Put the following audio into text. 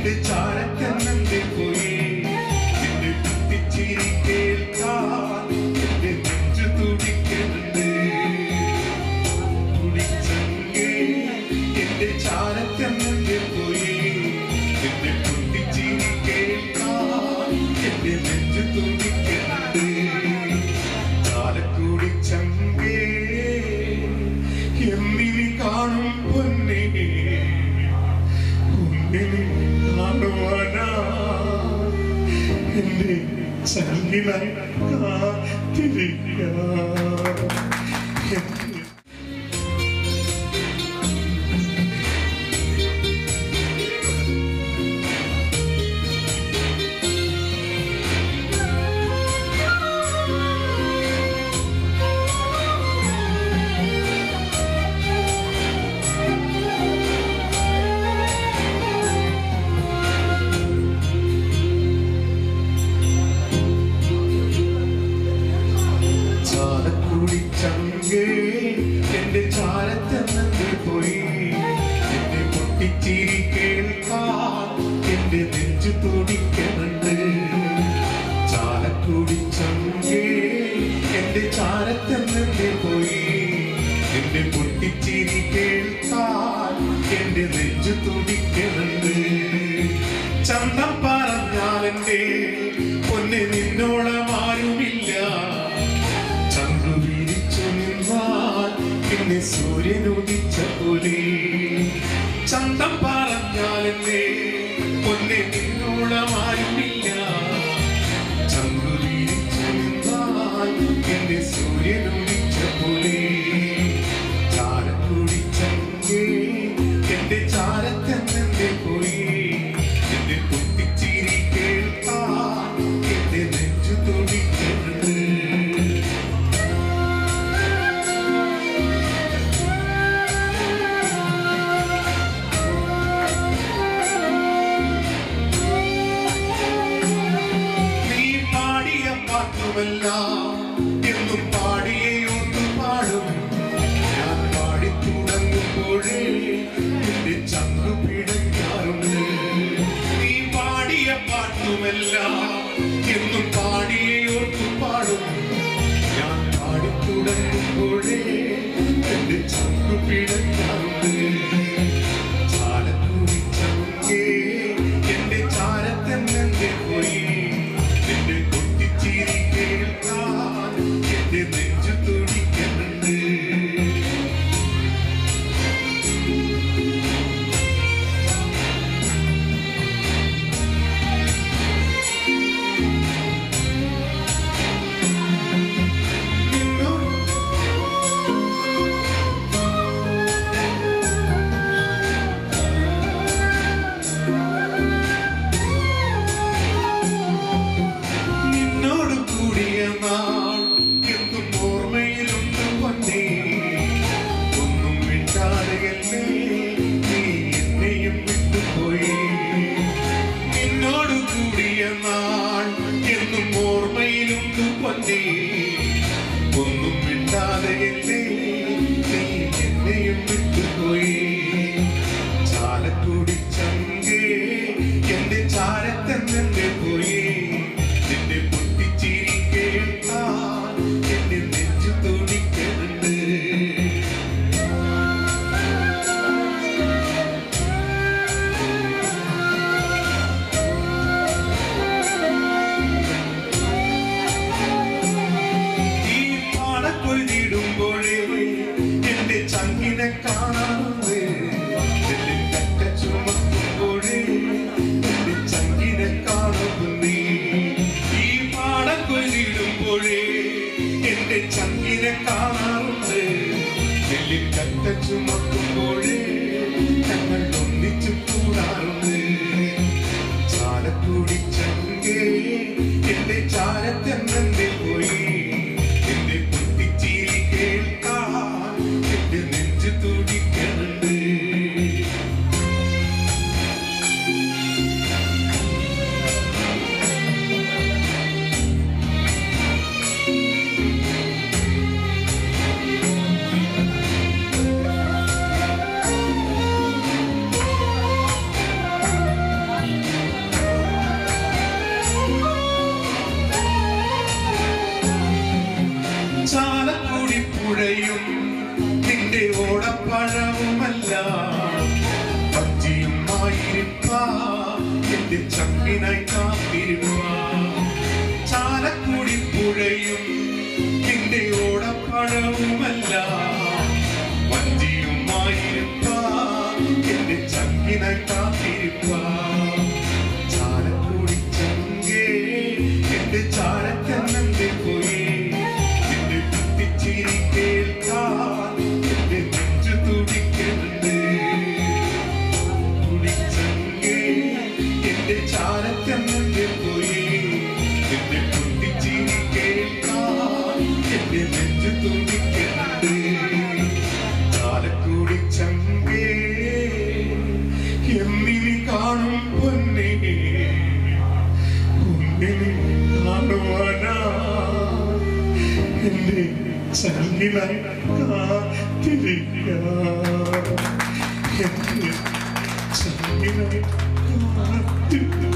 എന്റെ ചാരക്കണ്ണന്റെ പോയി എന്റെ കുത്തിച്ചിരി കേൾക്കാൻ എന്റെ നെഞ്ചു തുടിക്കുന്നുണ്ട് കുടിച്ചങ്ങേ എന്റെ ചാരക്കണ്ണന്റെ പോയി എന്റെ കുത്തിച്ചിരി കേൾക്കാൻ എന്റെ നെഞ്ചു തുടിക്കുന്നുണ്ട് ചാലക്കുടി ചങ്ങേ എന്നിനി കാണും പൊന്നേ എന്റെ ചങ്കിനായി കാത്തിരിക്കാം എന്റെ ചാരത്തന്നെ പോയി എന്റെ പൊട്ടിച്ചിരി കേൾക്കാൻ എന്റെ നെഞ്ചു തുടിക്കുന്നുണ്ട് ചാലക്കുടി ചങ്കേ എന്റെ ചാരത്തന്നെ പോയി എന്റെ പൊട്ടിച്ചിരി കേൾക്കാൻ എന്റെ നെഞ്ചു തുടിക്കുന്നുണ്ട് ചന്തം പറഞ്ഞാലെന്റെ പൊന്നെ നിന്നോളം ആരുമില്ല പിന്നെ സൂര്യൻ ഉദിച്ച പോലെ ചന്തം പറഞ്ഞാലെന്നെ പൊന്നെ നിന്നോളമാരുമില്ല ചന്ദ്രവിരിച്ചു നിന്നാൽ എന്റെ സൂര്യൻ ഉദിച്ച പോലെ ചാലക്കുടി ചങ്കേ എന്റെ ചാരത്തന്നെ പോയി എന്റെ കുത്തിച്ചിരി കേൾക്കാൻ എന്റെ നെഞ്ചു തുടിക്കുന്നുണ്ട് എന്നും പാടിയോട്ട് പാടും ഞാൻ പാടി തുടങ്ങുമ്പോഴേ എന്റെ ചങ്കു പിടയ്ക്കാറുണ്ട് നീ പാടിയ പാട്ടുമെല്ലാം എന്നും പാടിയോട്ട് പാടും ഞാൻ പാടി തുടങ്ങുമ്പോഴേ എന്റെ ചങ്കു പിടയ്ക്കാറുണ്ട് ചാലക്കുടി ചങ്കേ എന്റെ ചാരത്തന്നെ പോയി എന്റെ കുത്തിച്ചിരി കേൾക്കാൻ എന്റെ നെഞ്ചു തുടിക്കുന്നുണ്ട് എന്നും ഓർമ്മയിലുണ്ട് പൊന്നേ ഒന്നും വിട്ടാതെയല്ലേ നീ എന്നെയും വിട്ടുപോയി നിന്നോട് കൂടിയ നാൾ എന്നും ഓർമ്മയിലുണ്ട് പൊന്നേ ഒന്നും വിട്ടാതെയല്ലേ നീ എന്നെയും വിട്ടുപോയി ചാലക്കുടി ചങ്കേ എന്റെ ചാരത്തന്നെ പോയി എന്റെ പൊട്ടിച്ചിരി കേൾക്കാൻ എന്റെ നെഞ്ചു തുടിക്കുന്നുണ്ട് ഈ പാടക്കൊരുതിടുമ്പോഴേ എന്റെ ചങ്കിനെ കാണാറുണ്ട് എന്റെ കറ്റ ചുമക്കുമ്പോഴേ എന്റെ ചങ്കിനെ കാണുന്നു ഈ പാടക്കൊരുതിടുമ്പോഴേ എന്റെ ചങ്കിനെ കാണാറുണ്ട് നെല്ലിൽ കറ്റ ചുമക്കുമ്പോഴേ ഞങ്ങൾ ഒന്നിച്ചു കൂടാറുണ്ട് ചാലക്കുടി ചങ്കേ എന്റെ ചാരത്തന്നെ പോയി എന്റെ കുത്തിച്ചിരി കേൾക്കാൻ എന്റെ നെഞ്ചു തുടിക്കുന്നുണ്ട് എന്റെ ചങ്കിനായി കാത്തിരുപ്പാൻ ചാലക്കുടി പുഴയും എന്റെ ഓടപ്പഴവുമല്ല വഞ്ചിയുമായിരുപ്പാൻ എന്റെ ചങ്കിനായി കാത്തിരുപ്പാൻ ചാലക്കുടി ചങ്കേ എന്റെ ചാരക്കണ്ണന്റെ പോയി എന്റെ കുട്ടിച്ചിരി കേൾക്കാൻ എന്റെ നെഞ്ചു തുടിക്കുന്നുണ്ട് കുടിച്ചങ്കേ എന്റെ ചാരക്കണ്ണന്റെ പോയി എന്റെ കുട്ടിച്ചിരി കേൾക്കാൻ എന്റെ നെഞ്ചു തുടിക്കുന്നുണ്ട് ചാലക്കുടി ചങ്കേ എന്നിനി കാണും പൊന്നേ പൊന്നിനെ കാണുവാനാ എന്റെ ചങ്കിനായി കാത്തിരിക്കാം എന്റെ ചങ്കിനായി കാത്തിരിക്കാം